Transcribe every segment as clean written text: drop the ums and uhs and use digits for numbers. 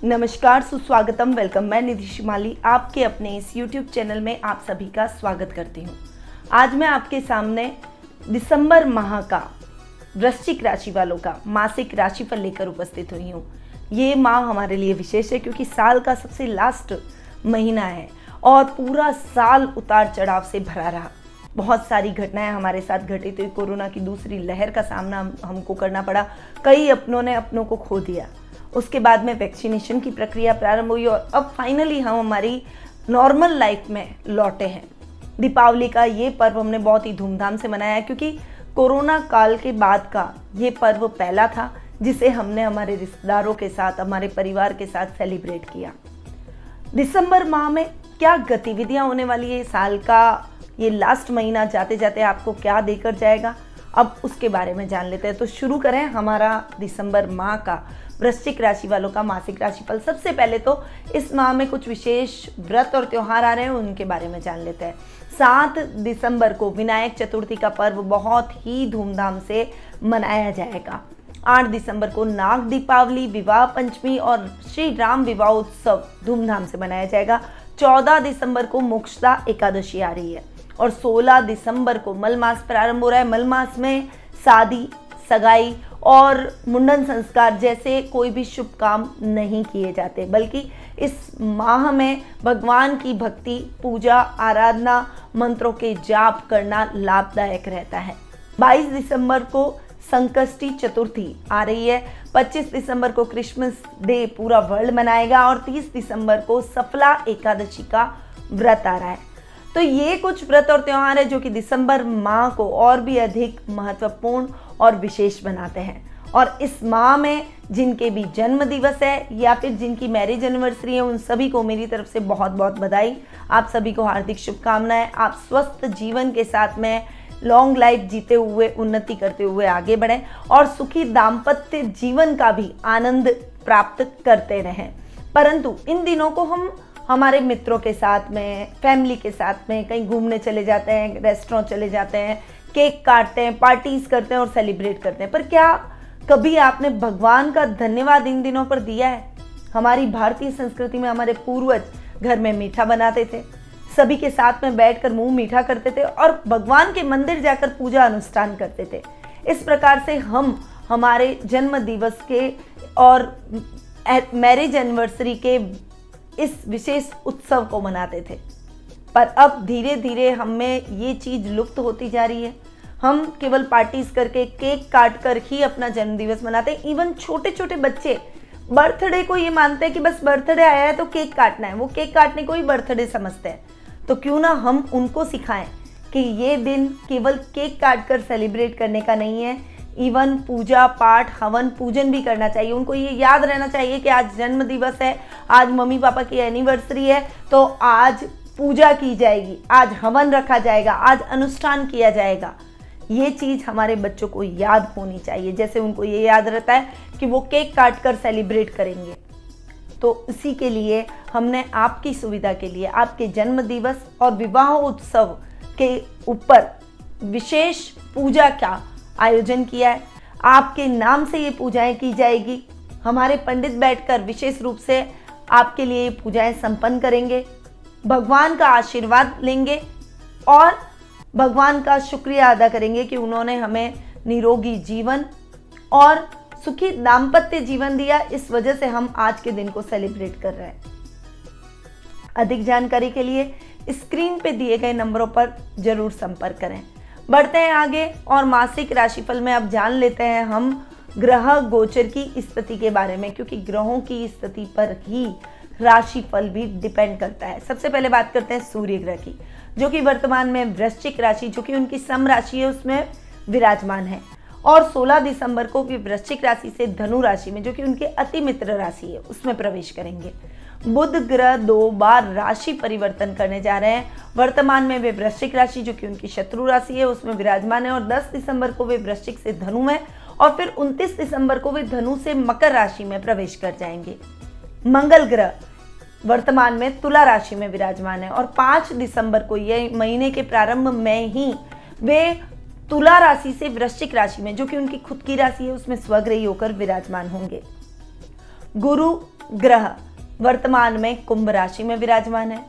नमस्कार, सुस्वागतम, वेलकम। मैं निधि शिमाली आपके अपने इस YouTube चैनल में आप सभी का स्वागत करती हूँ। आज मैं आपके सामने दिसंबर माह का वृश्चिक राशि वालों का मासिक राशिफल लेकर उपस्थित हुई हूँ। ये माह हमारे लिए विशेष है क्योंकि साल का सबसे लास्ट महीना है और पूरा साल उतार चढ़ाव से भरा रहा। बहुत सारी घटनाएं हमारे साथ घटित हुई। कोरोना की दूसरी लहर का सामना हमको करना पड़ा। कई अपनों ने अपनों को खो दिया। उसके बाद में वैक्सीनेशन की प्रक्रिया प्रारंभ हुई और अब फाइनली हम हमारी नॉर्मल लाइफ में लौटे हैं। दीपावली का ये पर्व हमने बहुत ही धूमधाम से मनाया क्योंकि कोरोना काल के बाद का ये पर्व पहला था जिसे हमने हमारे रिश्तेदारों के साथ, हमारे परिवार के साथ सेलिब्रेट किया। दिसंबर माह में क्या गतिविधियां होने वाली है, साल का ये लास्ट महीना जाते जाते आपको क्या देकर जाएगा, अब उसके बारे में जान लेते हैं। तो शुरू करें हमारा दिसंबर माह का वृश्चिक राशि वालों का मासिक राशिफल। सबसे पहले तो इस माह में कुछ विशेष व्रत और त्योहार आ रहे हैं, उनके बारे में जान लेते हैं। 7 दिसंबर को विनायक चतुर्थी का पर्व बहुत ही धूमधाम से मनाया जाएगा। 8 दिसंबर को नाग दीपावली, विवाह पंचमी और श्री राम विवाह उत्सव धूमधाम से मनाया जाएगा। 14 दिसंबर को मोक्षदा एकादशी आ रही है और 16 दिसंबर को मल मास प्रारंभ हो रहा है। मल मास में शादी, सगाई और मुंडन संस्कार जैसे कोई भी शुभ काम नहीं किए जाते, बल्कि इस माह में भगवान की भक्ति, पूजा, आराधना, मंत्रों के जाप करना लाभदायक रहता है। 22 दिसंबर को संकष्टी चतुर्थी आ रही है। 25 दिसंबर को क्रिसमस डे पूरा वर्ल्ड मनाएगा और 30 दिसंबर को सफला एकादशी का व्रत आ रहा है। तो ये कुछ व्रत और त्योहार है जो कि दिसंबर माह को और भी अधिक महत्वपूर्ण और विशेष बनाते हैं। और इस माह में जिनके भी जन्म दिवस है या फिर जिनकी मैरिज एनिवर्सरी है, उन सभी को मेरी तरफ से बहुत बहुत बधाई। आप सभी को हार्दिक शुभकामनाएं। आप स्वस्थ जीवन के साथ में लॉन्ग लाइफ जीते हुए, उन्नति करते हुए आगे बढ़ें और सुखी दाम्पत्य जीवन का भी आनंद प्राप्त करते रहें। परंतु इन दिनों को हम हमारे मित्रों के साथ में, फैमिली के साथ में कहीं घूमने चले जाते हैं, रेस्टोरेंट चले जाते हैं, केक काटते हैं, पार्टीज करते हैं और सेलिब्रेट करते हैं। पर क्या कभी आपने भगवान का धन्यवाद इन दिनों पर दिया है? हमारी भारतीय संस्कृति में हमारे पूर्वज घर में मीठा बनाते थे, सभी के साथ में बैठकर मुंह मीठा करते थे और भगवान के मंदिर जाकर पूजा अनुष्ठान करते थे। इस प्रकार से हम हमारे जन्म दिवस के और मैरिज एनिवर्सरी के इस विशेष उत्सव को मनाते थे। पर अब धीरे धीरे हमें ये चीज़ लुप्त होती जा रही है। हम केवल पार्टीज करके, केक काट कर ही अपना जन्मदिवस मनाते हैं। इवन छोटे छोटे बच्चे बर्थडे को ये मानते हैं कि बस बर्थडे आया है तो केक काटना है, वो केक काटने को ही बर्थडे समझते हैं। तो क्यों ना हम उनको सिखाएं कि ये दिन केवल केक काट कर सेलिब्रेट करने का नहीं है, इवन पूजा पाठ, हवन पूजन भी करना चाहिए। उनको ये याद रहना चाहिए कि आज जन्म दिवस है, आज मम्मी पापा की एनिवर्सरी है, तो आज पूजा की जाएगी, आज हवन रखा जाएगा, आज अनुष्ठान किया जाएगा। ये चीज़ हमारे बच्चों को याद होनी चाहिए, जैसे उनको ये याद रहता है कि वो केक काट कर सेलिब्रेट करेंगे। तो इसी के लिए हमने आपकी सुविधा के लिए आपके जन्म दिवस और विवाह उत्सव के ऊपर विशेष पूजा का आयोजन किया है। आपके नाम से ये पूजाएं की जाएगी। हमारे पंडित बैठकर विशेष रूप से आपके लिए ये पूजाएं संपन्न करेंगे, भगवान का आशीर्वाद लेंगे और भगवान का शुक्रिया अदा करेंगे कि उन्होंने हमें निरोगी जीवन और सुखी दाम्पत्य जीवन दिया। इस वजह से हम आज के दिन को सेलिब्रेट कर रहे हैं। अधिक जानकारी के लिए स्क्रीन पे दिए गए नंबरों पर जरूर संपर्क करें। बढ़ते हैं आगे और मासिक राशिफल में अब जान लेते हैं हम ग्रह गोचर की स्थिति के बारे में, क्योंकि ग्रहों की स्थिति पर ही राशिफल भी डिपेंड करता है। सबसे पहले बात करते हैं सूर्य ग्रह की, जो कि वर्तमान में वृश्चिक राशि, जो कि उनकी सम राशि है, उसमें विराजमान है और 16 दिसंबर को भी वृश्चिक राशि से धनु राशि में, जो कि उनके अति मित्र राशि है, उसमें प्रवेश करेंगे। बुध ग्रह 2 बार राशि परिवर्तन करने जा रहे हैं। वर्तमान में वे वृश्चिक राशि, जो कि उनकी शत्रु राशि है, उसमें विराजमान है और 10 दिसंबर को वे वृश्चिक से धनु में और फिर 29 दिसंबर को वे धनु से मकर राशि में प्रवेश कर जाएंगे। मंगल ग्रह वर्तमान में तुला राशि में विराजमान है और 5 दिसंबर को, ये महीने के प्रारंभ में ही, वे तुला राशि से वृश्चिक राशि में, जो कि उनकी खुद की राशि है, उसमें स्वग्रही होकर विराजमान होंगे। गुरु ग्रह वर्तमान में कुंभ राशि में विराजमान है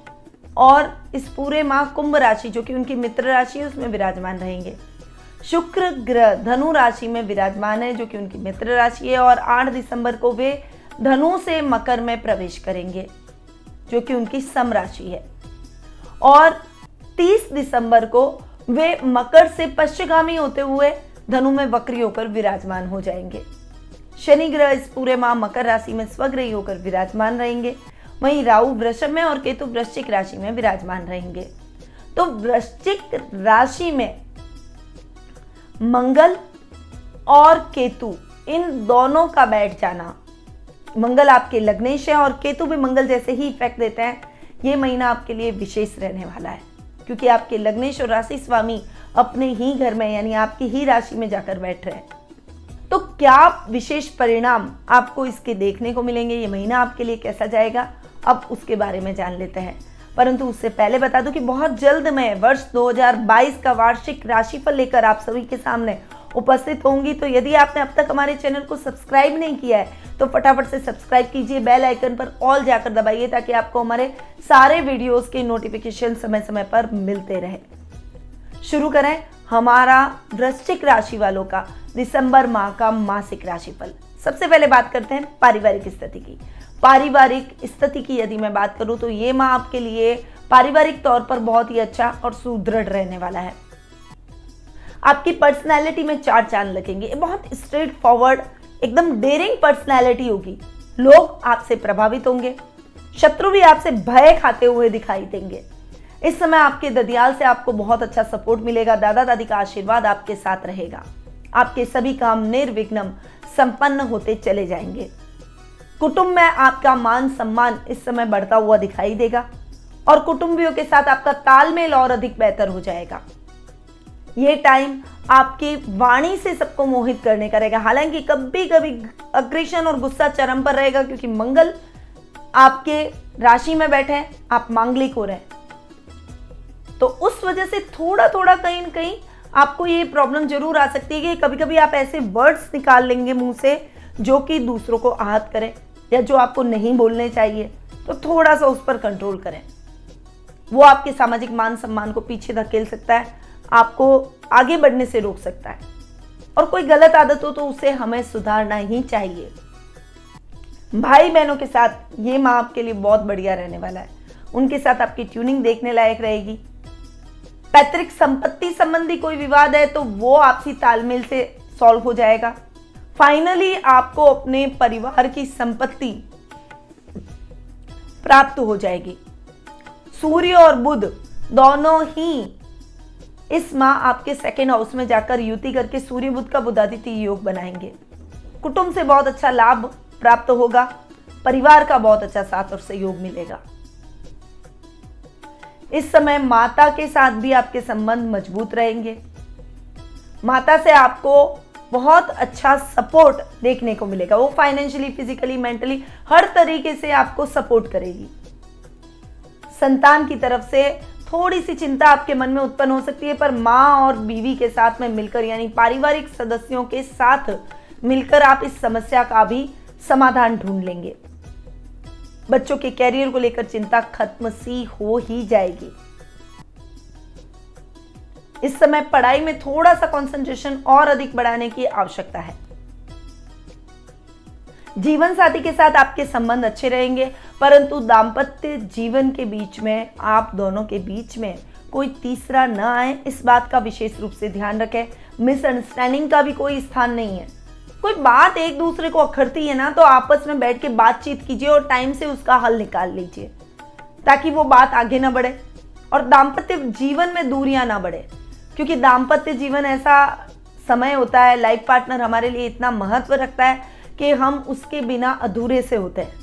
और इस पूरे माह कुंभ राशि जो कि उनकी मित्र राशि है उसमें विराजमान रहेंगे। शुक्र ग्रह धनु राशि में विराजमान है जो कि उनकी मित्र राशि है और 8 दिसंबर को वे धनु से मकर में प्रवेश करेंगे जो कि उनकी सम राशि है और 30 दिसंबर को वे मकर से पश्चिमगामी होते हुए धनु में वक्री होकर विराजमान हो जाएंगे। शनि ग्रह इस पूरे माह मकर राशि में स्वग्रही होकर विराजमान रहेंगे। वहीं राहु वृषभ में और केतु वृश्चिक राशि में विराजमान रहेंगे। तो वृश्चिक राशि में मंगल और केतु इन दोनों का बैठ जाना, मंगल आपके लग्नेश है और केतु भी मंगल जैसे ही इफेक्ट देते हैं। ये महीना आपके लिए विशेष रहने वाला है क्योंकि आपके लग्नेश और राशि स्वामी अपने ही घर में यानी आपकी ही राशि में जाकर बैठ रहे हैं। तो क्या विशेष परिणाम आपको इसके देखने को मिलेंगे, ये महीना आपके लिए कैसा जाएगा, अब उसके बारे में जान लेते हैं। परंतु उससे पहले बता दूं कि बहुत जल्द मैं वर्ष 2022 का वार्षिक राशिफल लेकर आप सभी के सामने उपस्थित होंगी। तो यदि आपने अब तक हमारे चैनल को सब्सक्राइब नहीं किया है तो फटाफट से सब्सक्राइब कीजिए, बेल आइकन पर ऑल जाकर दबाइए ताकि आपको हमारे सारे वीडियोस के नोटिफिकेशन समय समय पर मिलते रहे। शुरू करें हमारा वृश्चिक राशि वालों का दिसंबर माह का मासिक राशिफल। सबसे पहले बात करते हैं पारिवारिक स्थिति की। पारिवारिक स्थिति की यदि मैं बात करूं तो ये माह आपके लिए पारिवारिक तौर पर बहुत ही अच्छा और सुदृढ़ रहने वाला है। आपकी पर्सनैलिटी में 4 चांद लगेंगे। बहुत स्ट्रेट फॉरवर्ड एकदम डेयरिंग पर्सनैलिटी होगी। लोग आपसे प्रभावित होंगे, शत्रु भी आपसे भय खाते हुए दिखाई देंगे। इस समय आपके ददियाल से आपको बहुत अच्छा सपोर्ट मिलेगा। दादा दादी का आशीर्वाद आपके साथ रहेगा। आपके सभी काम निर्विघ्न संपन्न होते चले जाएंगे। कुटुंब में आपका मान सम्मान इस समय बढ़ता हुआ दिखाई देगा और कुटुंबियों के साथ आपका तालमेल और अधिक बेहतर हो जाएगा। ये टाइम आपकी वाणी से सबको मोहित करने का रहेगा। हालांकि कभी कभी अग्रेशन और गुस्सा चरम पर रहेगा क्योंकि मंगल आपके राशि में बैठे हैं, आप मांगलिक हो रहे हैं, तो उस वजह से थोड़ा थोड़ा कहीं न कहीं आपको ये प्रॉब्लम जरूर आ सकती है कि कभी कभी आप ऐसे वर्ड्स निकाल लेंगे मुंह से जो कि दूसरों को आहत करें या जो आपको नहीं बोलने चाहिए। तो थोड़ा सा उस पर कंट्रोल करें, वो आपके सामाजिक मान सम्मान को पीछे धकेल सकता है, आपको आगे बढ़ने से रोक सकता है। और कोई गलत आदत हो तो उसे हमें सुधारना ही चाहिए। भाई बहनों के साथ ये माह आपके लिए बहुत बढ़िया रहने वाला है। उनके साथ आपकी ट्यूनिंग देखने लायक रहेगी। पैतृक संपत्ति संबंधी कोई विवाद है तो वो आपसी तालमेल से सॉल्व हो जाएगा। फाइनली आपको अपने परिवार की संपत्ति प्राप्त हो जाएगी। सूर्य और बुध दोनों ही इस माह आपके सेकेंड हाउस में जाकर युति करके सूर्य बुध का बुधादित्य योग बनाएंगे। कुटुंब से बहुत अच्छा लाभ प्राप्त होगा। परिवार का बहुत अच्छा साथ और सहयोग मिलेगा। इस समय माता के साथ भी आपके संबंध मजबूत रहेंगे। माता से आपको बहुत अच्छा सपोर्ट देखने को मिलेगा। वो फाइनेंशियली, फिजिकली, मेंटली हर तरीके से आपको सपोर्ट करेगी। संतान की तरफ से थोड़ी सी चिंता आपके मन में उत्पन्न हो सकती है, पर माँ और बीवी के साथ में मिलकर यानी पारिवारिक सदस्यों के साथ मिलकर आप इस समस्या का भी समाधान ढूंढ लेंगे। बच्चों के कैरियर को लेकर चिंता खत्म सी हो ही जाएगी। इस समय पढ़ाई में थोड़ा सा कंसंट्रेशन और अधिक बढ़ाने की आवश्यकता है। जीवन साथी के साथ आपके संबंध अच्छे रहेंगे, परंतु दाम्पत्य जीवन के बीच में आप दोनों के बीच में कोई तीसरा न आए, इस बात का विशेष रूप से ध्यान रखें। मिसअंडरस्टैंडिंग का भी कोई स्थान नहीं है। कोई बात एक दूसरे को अखरती है ना, तो आपस में बैठ के बातचीत कीजिए और टाइम से उसका हल निकाल लीजिए ताकि वो बात आगे ना बढ़े और दाम्पत्य जीवन में दूरियां ना बढ़े। क्योंकि दाम्पत्य जीवन ऐसा समय होता है, लाइफ पार्टनर हमारे लिए इतना महत्व रखता है कि हम उसके बिना अधूरे से होते हैं।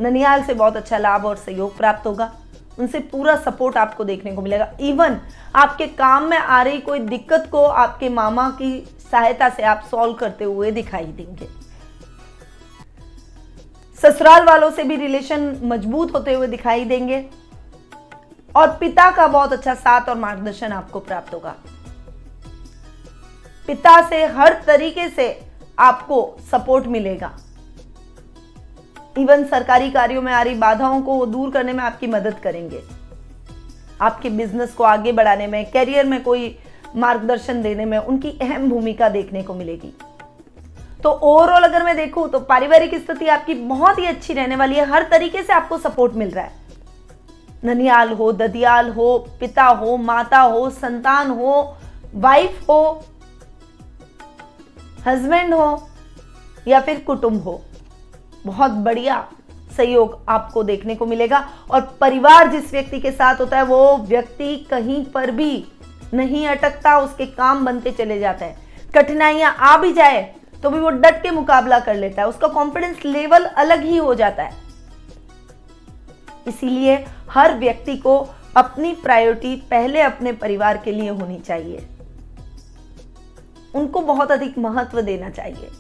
ननिहाल से बहुत अच्छा लाभ और सहयोग प्राप्त होगा। उनसे पूरा सपोर्ट आपको देखने को मिलेगा। इवन आपके काम में आ रही कोई दिक्कत को आपके मामा की सहायता से आप सॉल्व करते हुए दिखाई देंगे। ससुराल वालों से भी रिलेशन मजबूत होते हुए दिखाई देंगे और पिता का बहुत अच्छा साथ और मार्गदर्शन आपको प्राप्त होगा। पिता से हर तरीके से आपको सपोर्ट मिलेगा। इवन सरकारी कार्यों में आ रही बाधाओं को वो दूर करने में आपकी मदद करेंगे। आपके बिजनेस को आगे बढ़ाने में, करियर में कोई मार्गदर्शन देने में उनकी अहम भूमिका देखने को मिलेगी। तो ओवरऑल अगर मैं देखूं तो पारिवारिक स्थिति आपकी बहुत ही अच्छी रहने वाली है। हर तरीके से आपको सपोर्ट मिल रहा है। ननियाल हो, ददियाल हो, पिता हो, माता हो, संतान हो, वाइफ हो, हस्बैंड हो या फिर कुटुंब हो, बहुत बढ़िया सहयोग आपको देखने को मिलेगा। और परिवार जिस व्यक्ति के साथ होता है वो व्यक्ति कहीं पर भी नहीं अटकता, उसके काम बनते चले जाते हैं। कठिनाइयां आ भी जाए तो भी वो डट के मुकाबला कर लेता है, उसका कॉन्फिडेंस लेवल अलग ही हो जाता है। इसीलिए हर व्यक्ति को अपनी प्रायोरिटी पहले अपने परिवार के लिए होनी चाहिए, उनको बहुत अधिक महत्व देना चाहिए,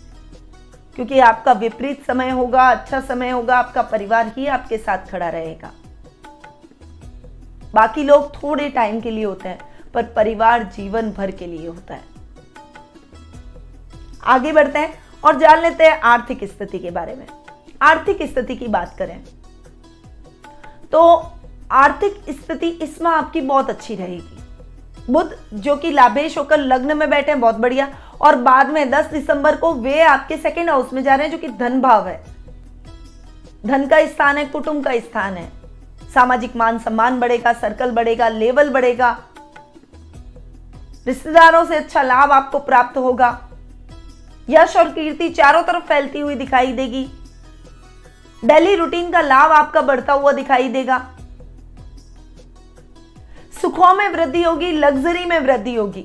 क्योंकि आपका विपरीत समय होगा, अच्छा समय होगा, आपका परिवार ही आपके साथ खड़ा रहेगा। बाकी लोग थोड़े टाइम के लिए होते हैं, पर परिवार जीवन भर के लिए होता है। आगे बढ़ते हैं और जान लेते हैं आर्थिक स्थिति के बारे में। आर्थिक स्थिति की बात करें तो आर्थिक स्थिति इस माह आपकी बहुत अच्छी रहेगी। बुध जो कि लाभेश होकर लग्न में बैठे हैं, बहुत बढ़िया। और बाद में 10 दिसंबर को वे आपके सेकंड हाउस में जा रहे हैं, जो कि धन भाव है। धन का स्थान है, कुटुंब का स्थान है। सामाजिक मान सम्मान बढ़ेगा, सर्कल बढ़ेगा, लेवल बढ़ेगा, रिश्तेदारों से अच्छा लाभ आपको प्राप्त होगा। यश और कीर्ति चारों तरफ फैलती हुई दिखाई देगी। डेली रूटीन का लाभ आपका बढ़ता हुआ दिखाई देगा। सुखों में वृद्धि होगी, लग्जरी में वृद्धि होगी।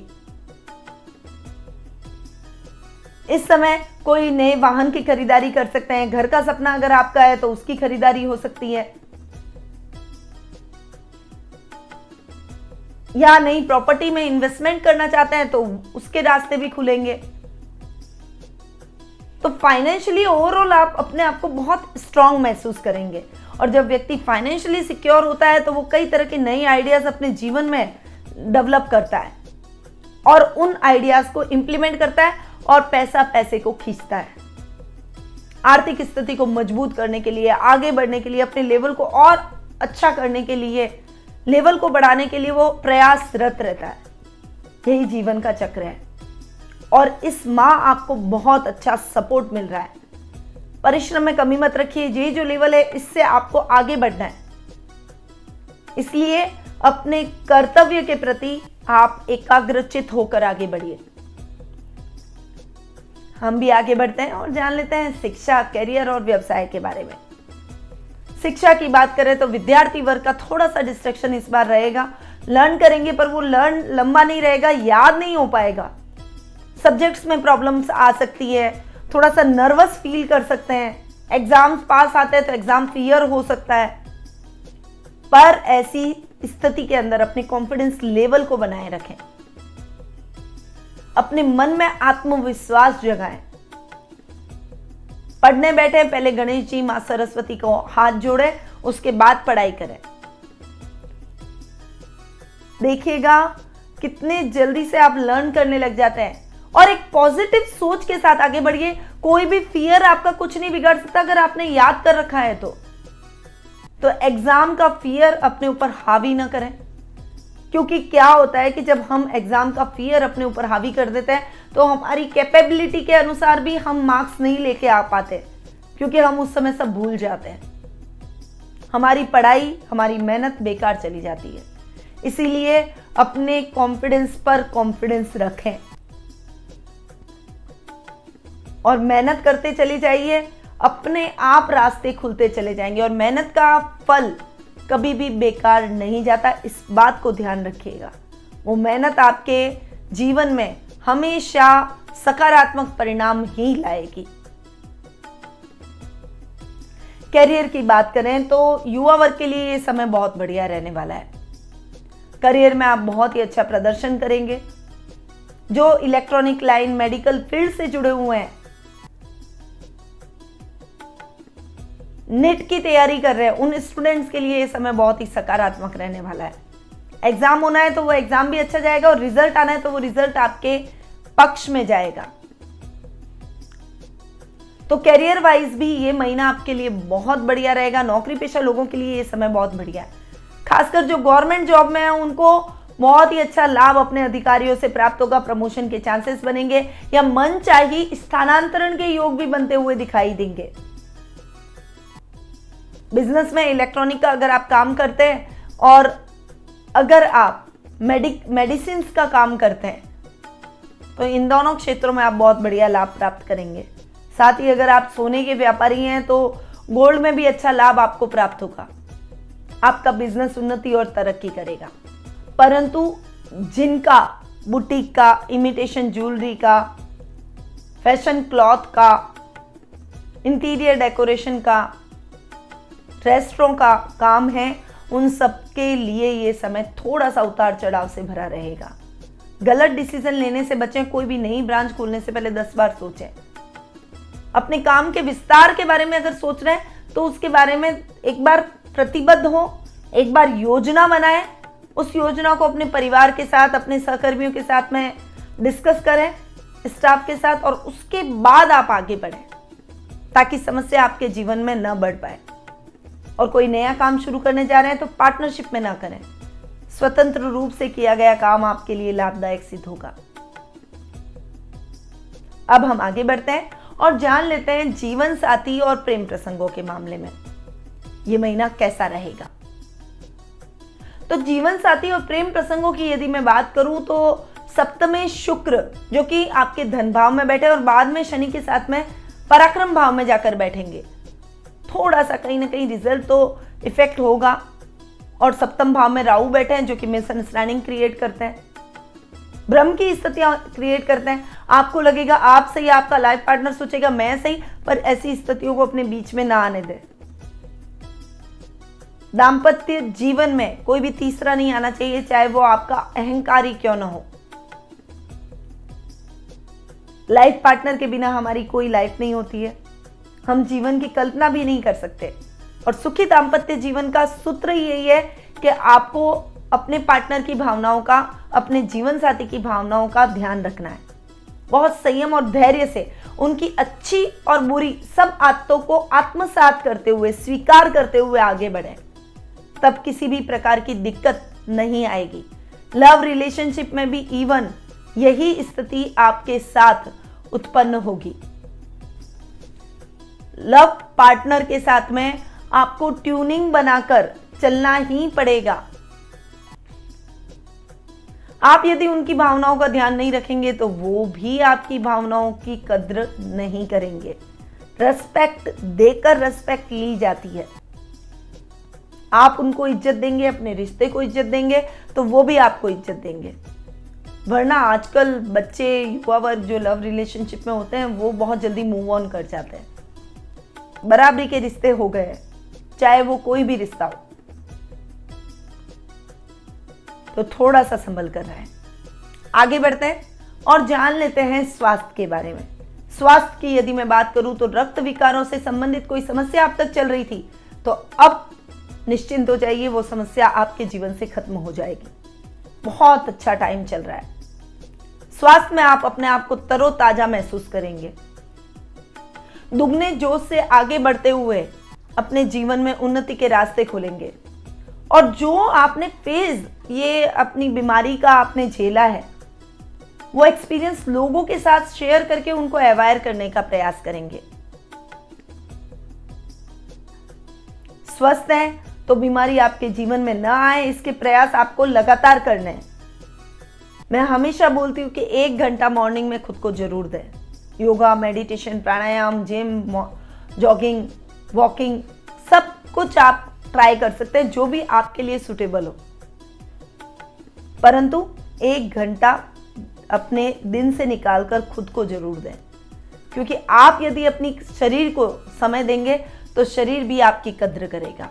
इस समय कोई नए वाहन की खरीदारी कर सकते हैं। घर का सपना अगर आपका है तो उसकी खरीदारी हो सकती है, या नई प्रॉपर्टी में इन्वेस्टमेंट करना चाहते हैं तो उसके रास्ते भी खुलेंगे। तो फाइनेंशियली ओवरऑल आप अपने आप को बहुत स्ट्रांग महसूस करेंगे। और जब व्यक्ति फाइनेंशियली सिक्योर होता है तो वो कई तरह के नए आइडियाज अपने जीवन में डेवलप करता है और उन आइडियाज को इंप्लीमेंट करता है और पैसा पैसे को खींचता है। आर्थिक स्थिति को मजबूत करने के लिए, आगे बढ़ने के लिए, अपने लेवल को और अच्छा करने के लिए, लेवल को बढ़ाने के लिए वो प्रयासरत रहता है। यही जीवन का चक्र है और इस माह आपको बहुत अच्छा सपोर्ट मिल रहा है। परिश्रम में कमी मत रखिए। ये जो लेवल है इससे आपको आगे बढ़ना है, इसलिए अपने कर्तव्य के प्रति आप एकाग्रचित होकर आगे बढ़िए। हम भी आगे बढ़ते हैं और जान लेते हैं शिक्षा, करियर और व्यवसाय के बारे में। शिक्षा की बात करें तो विद्यार्थी वर्ग का थोड़ा सा डिस्ट्रैक्शन इस बार रहेगा। लर्न करेंगे पर वो लर्न लंबा नहीं रहेगा, याद नहीं हो पाएगा। सब्जेक्ट्स में प्रॉब्लम्स आ सकती है, थोड़ा सा नर्वस फील कर सकते हैं। एग्जाम्स पास आते हैं तो एग्जाम क्लियर हो सकता है, पर ऐसी स्थिति के अंदर अपने कॉन्फिडेंस लेवल को बनाए रखें। अपने मन में आत्मविश्वास जगाएं। पढ़ने बैठे पहले गणेश जी, मां सरस्वती को हाथ जोड़े, उसके बाद पढ़ाई करें। देखिएगा कितने जल्दी से आप लर्न करने लग जाते हैं और एक पॉजिटिव सोच के साथ आगे बढ़िए। कोई भी फियर आपका कुछ नहीं बिगाड़ सकता अगर आपने याद कर रखा है तो एग्जाम का फियर अपने ऊपर हावी ना करें, क्योंकि क्या होता है कि जब हम एग्जाम का फियर अपने ऊपर हावी कर देते हैं तो हमारी कैपेबिलिटी के अनुसार भी हम मार्क्स नहीं लेके आ पाते, क्योंकि हम उस समय सब भूल जाते हैं। हमारी पढ़ाई, हमारी मेहनत बेकार चली जाती है। इसीलिए अपने कॉन्फिडेंस पर कॉन्फिडेंस रखें और मेहनत करते चली जाइए। अपने आप रास्ते खुलते चले जाएंगे और मेहनत का फल कभी भी बेकार नहीं जाता, इस बात को ध्यान रखिएगा। वो मेहनत आपके जीवन में हमेशा सकारात्मक परिणाम ही लाएगी। करियर की बात करें तो युवा वर्ग के लिए ये समय बहुत बढ़िया रहने वाला है। करियर में आप बहुत ही अच्छा प्रदर्शन करेंगे। जो इलेक्ट्रॉनिक लाइन, मेडिकल फील्ड से जुड़े हुए हैं, नेट की तैयारी कर रहे हैं, उन स्टूडेंट्स के लिए ये समय बहुत ही सकारात्मक रहने वाला है। एग्जाम होना है तो वो एग्जाम भी अच्छा जाएगा और रिजल्ट आना है तो वो रिजल्ट आपके पक्ष में जाएगा। तो कैरियर वाइज भी ये महीना आपके लिए बहुत बढ़िया रहेगा। नौकरी पेशा लोगों के लिए ये समय बहुत बढ़िया है। खासकर जो गवर्नमेंट जॉब में है उनको बहुत ही अच्छा लाभ अपने अधिकारियों से प्राप्त होगा। प्रमोशन के चांसेस बनेंगे या मनचाही स्थानांतरण के योग भी बनते हुए दिखाई देंगे। बिजनेस में इलेक्ट्रॉनिक का अगर आप काम करते हैं और अगर आप मेडिसिन का काम करते हैं तो इन दोनों क्षेत्रों में आप बहुत बढ़िया लाभ प्राप्त करेंगे। साथ ही अगर आप सोने के व्यापारी हैं तो गोल्ड में भी अच्छा लाभ आपको प्राप्त होगा। आपका बिजनेस उन्नति और तरक्की करेगा। परंतु जिनका बुटीक का, इमिटेशन ज्वेलरी का, फैशन क्लॉथ का, इंटीरियर डेकोरेशन का, रेस्टोरेंट का काम है, उन सबके लिए ये समय थोड़ा सा उतार चढ़ाव से भरा रहेगा। गलत डिसीजन लेने से बचें। कोई भी नई ब्रांच खोलने से पहले 10 बार सोचें। अपने काम के विस्तार के बारे में अगर सोच रहे हैं तो उसके बारे में एक बार प्रतिबद्ध हो, एक बार योजना बनाएं। उस योजना को अपने परिवार के साथ, अपने सहकर्मियों के साथ में डिस्कस करें, स्टाफ के साथ, और उसके बाद आप आगे बढ़ें ताकि समस्या आपके जीवन में न बढ़ पाए। और कोई नया काम शुरू करने जा रहे हैं तो पार्टनरशिप में ना करें। स्वतंत्र रूप से किया गया काम आपके लिए लाभदायक सिद्ध होगा। अब हम आगे बढ़ते हैं और जान लेते हैं जीवन साथी और प्रेम प्रसंगों के मामले में यह महीना कैसा रहेगा। तो जीवन साथी और प्रेम प्रसंगों की यदि मैं बात करूं तो सप्तमे शुक्र जो कि आपके धन भाव में बैठे और बाद में शनि के साथ में पराक्रम भाव में जाकर बैठेंगे, थोड़ा सा कहीं ना कहीं रिजल्ट तो इफेक्ट होगा। और सप्तम भाव में राहु बैठे हैं जो कि मिसअंडरस्टैंडिंग क्रिएट करते हैं, भ्रम की स्थितियां क्रिएट करते हैं। आपको लगेगा आप सही, आपका लाइफ पार्टनर सोचेगा मैं सही, पर ऐसी स्थितियों को अपने बीच में ना आने दें। दाम्पत्य जीवन में कोई भी तीसरा नहीं आना चाहिए, चाहे वो आपका अहंकारी क्यों ना हो। लाइफ पार्टनर के बिना हमारी कोई लाइफ नहीं होती है, हम जीवन की कल्पना भी नहीं कर सकते। और सुखी दाम्पत्य जीवन का सूत्र यही है कि आपको अपने पार्टनर की भावनाओं का, अपने जीवन साथी की भावनाओं का ध्यान रखना है। बहुत संयम और धैर्य से उनकी अच्छी और बुरी सब आदतों को आत्मसात करते हुए, स्वीकार करते हुए आगे बढ़ें, तब किसी भी प्रकार की दिक्कत नहीं आएगी। लव रिलेशनशिप में भी इवन यही स्थिति आपके साथ उत्पन्न होगी। लव पार्टनर के साथ में आपको ट्यूनिंग बनाकर चलना ही पड़ेगा। आप यदि उनकी भावनाओं का ध्यान नहीं रखेंगे तो वो भी आपकी भावनाओं की कद्र नहीं करेंगे। रेस्पेक्ट देकर रेस्पेक्ट ली जाती है। आप उनको इज्जत देंगे, अपने रिश्ते को इज्जत देंगे तो वो भी आपको इज्जत देंगे। वरना आजकल बच्चे, युवा वर्ग जो लव रिलेशनशिप में होते हैं वो बहुत जल्दी मूव ऑन कर जाते हैं। बराबरी के रिश्ते हो गए, चाहे वो कोई भी रिश्ता हो, तो थोड़ा सा संभल कर रहे हैं। आगे बढ़ते हैं और जान लेते हैं स्वास्थ्य के बारे में। स्वास्थ्य की यदि मैं बात करूं तो रक्त विकारों से संबंधित कोई समस्या अब तक चल रही थी तो अब निश्चिंत हो जाइए, वो समस्या आपके जीवन से खत्म हो जाएगी। बहुत अच्छा टाइम चल रहा है। स्वास्थ्य में आप अपने आप को तरोताजा महसूस करेंगे। दुगने जोश से आगे बढ़ते हुए अपने जीवन में उन्नति के रास्ते खोलेंगे। और जो आपने फेज ये अपनी बीमारी का आपने झेला है वो एक्सपीरियंस लोगों के साथ शेयर करके उनको अवेयर करने का प्रयास करेंगे। स्वस्थ हैं तो बीमारी आपके जीवन में न आए, इसके प्रयास आपको लगातार करने हैं। मैं हमेशा बोलती हूँ कि 1 घंटा मॉर्निंग में खुद को जरूर दें। योगा, मेडिटेशन, प्राणायाम, जिम, जॉगिंग, वॉकिंग, सब कुछ आप ट्राई कर सकते हैं जो भी आपके लिए सुटेबल हो, परंतु 1 घंटा अपने दिन से निकालकर खुद को जरूर दें। क्योंकि आप यदि अपनी शरीर को समय देंगे तो शरीर भी आपकी कद्र करेगा।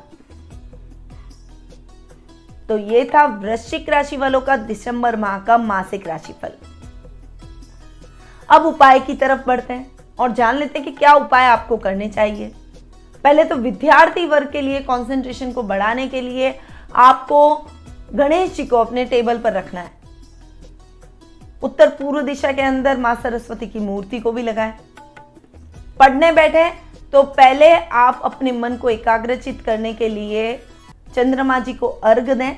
तो ये था वृश्चिक राशि वालों का दिसंबर माह का मासिक राशिफल। अब उपाय की तरफ बढ़ते हैं और जान लेते हैं कि क्या उपाय आपको करने चाहिए। पहले तो विद्यार्थी वर्ग के लिए कंसंट्रेशन को बढ़ाने के लिए आपको गणेश जी को अपने टेबल पर रखना है। उत्तर पूर्व दिशा के अंदर मां सरस्वती की मूर्ति को भी लगाएं। पढ़ने बैठे तो पहले आप अपने मन को एकाग्रचित करने के लिए चंद्रमा जी को अर्घ दें।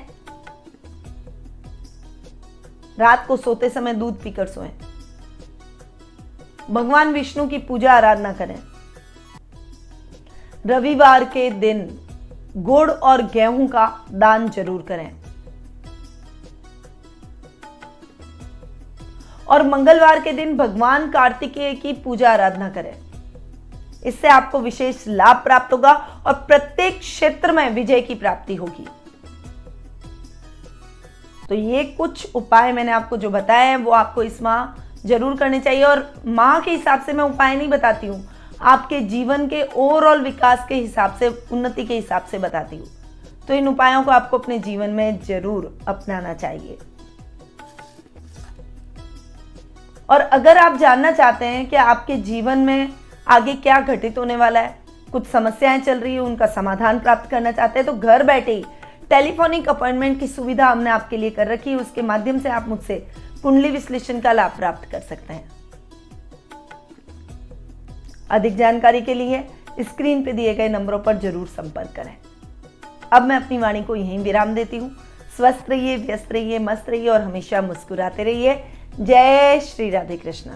रात को सोते समय दूध पीकर सोएं। भगवान विष्णु की पूजा आराधना करें। रविवार के दिन गुड़ और गेहूं का दान जरूर करें और मंगलवार के दिन भगवान कार्तिकेय की पूजा आराधना करें। इससे आपको विशेष लाभ प्राप्त होगा और प्रत्येक क्षेत्र में विजय की प्राप्ति होगी। तो ये कुछ उपाय मैंने आपको जो बताए हैं वो आपको इस माह जरूर करने चाहिए। और माह के हिसाब से मैं उपाय नहीं बताती हूँ, आपके जीवन के ओवरऑल विकास के हिसाब से, उन्नति के हिसाब से बताती हूँ। तो इन उपायों को आपको अपने जीवन में जरूर अपनाना चाहिए। और अगर आप जानना चाहते हैं कि आपके जीवन में आगे क्या घटित होने वाला है, कुछ समस्याएं चल रही है, उनका समाधान प्राप्त करना चाहते हैं, तो घर बैठे ही टेलीफोनिक अपॉइंटमेंट की सुविधा हमने आपके लिए कर रखी है। उसके माध्यम से आप मुझसे कुंडली विश्लेषण का लाभ प्राप्त कर सकते हैं। अधिक जानकारी के लिए स्क्रीन पे दिए गए नंबरों पर जरूर संपर्क करें। अब मैं अपनी वाणी को यहीं विराम देती हूँ। स्वस्थ रहिए, व्यस्त रहिए, मस्त रहिए और हमेशा मुस्कुराते रहिए। जय श्री राधे कृष्ण।